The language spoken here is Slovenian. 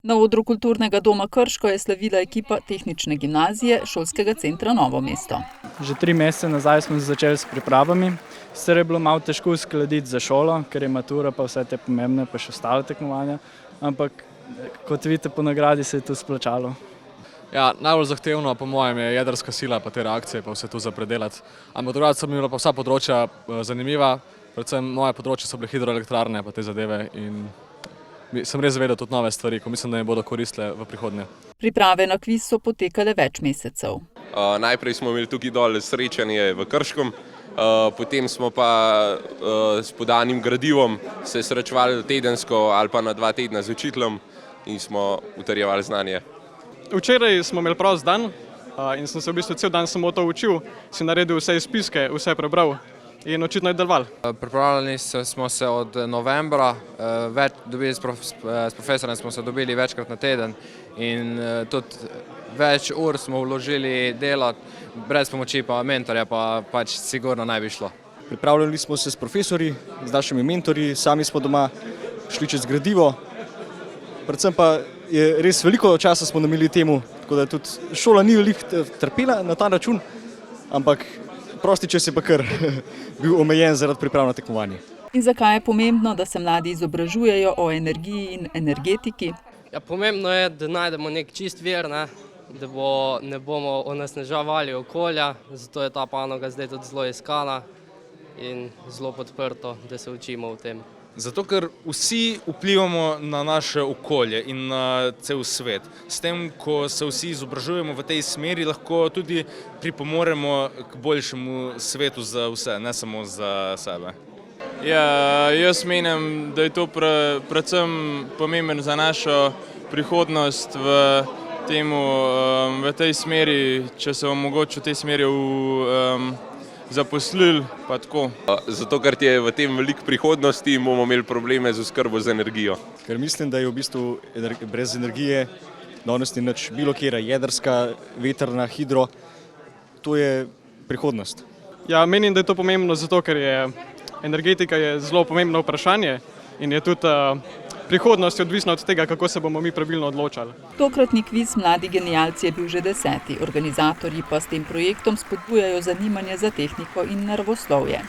Na odru Kulturnega doma Krško je slavila ekipa Tehnične gimnazije Šolskega centra Novo mesto. Že 3 mesece nazaj smo začeli s pripravami. Sicer je bilo malo težko uskladiti za šolo, ker je matura pa vse te pomembne, pa še ostale tekmovanja. Ampak kot vidite, po nagradi se je to splačalo. Ja, najbolj zahtevno po mojem je jedrska sila pa te reakcije pa vse to za predelati. Ampak drugače so mi bila pa vsa področja zanimiva, predvsem moje področje so bile hidroelektrarne pa te zadeve in sem res zavedal tudi nove stvari, ko mislim, da mi bodo koristile v prihodnje. Priprave na kviz so potekale več mesecev. Najprej smo imeli tukaj dol srečanje v Krškem, potem smo pa s podanim gradivom se srečevali tedensko ali pa na 2 tedna z učiteljem in smo utrjevali znanje. Včeraj smo imeli prost dan in sem se v bistvu cel dan samo to učil, si naredil vse izpiske, vse prebral in očitno je deloval. Pripravljali smo se od novembra, s profesorjem smo se dobili večkrat na teden in tudi več ur smo vložili delati, brez pomoči pa mentorja pa pač sigurno ne bi šlo. Pripravljali smo se s profesorji, z našimi mentorji, sami smo doma šli čez gradivo, predvsem pa je res veliko časa smo namenili temu, tako da tudi šola ni veliko trpela na ta račun, ampak prosti čas je pa kar bil omejen zaradi priprav na tekmovanje. In zakaj je pomembno, da se mladi izobražujejo o energiji in energetiki? Ja, pomembno je, da najdemo nek čist vir, da ne bomo onesnaževali okolja, zato je ta panoga zdaj tudi zelo iskana in zelo podprto, da se učimo o tem. Zato, ker vsi vplivamo na naše okolje in na cel svet. S tem, ko se vsi izobražujemo v tej smeri, lahko tudi pripomoremo k boljšemu svetu za vse, ne samo za sebe. Ja, jaz menim, da je to predvsem pomembno za našo prihodnost v tej smeri, če se bomo mogoče v tej smeri zaposlili, pa tako. Zato, ker je v tem veliko prihodnosti, bomo imeli probleme z oskrbo z energijo. Ker mislim, da je v bistvu brez energije danes ni nič, bilo kjera, jedrska, vetrna, hidro, to je prihodnost. Ja, menim, da je to pomembno zato, ker je energetika je zelo pomembno vprašanje in je tudi prihodnost je odvisna od tega, kako se bomo mi pravilno odločali. Tokratni kviz Mladi genialci je bil že 10. Organizatorji pa s tem projektom spodbujajo zanimanje za tehniko in naravoslovje.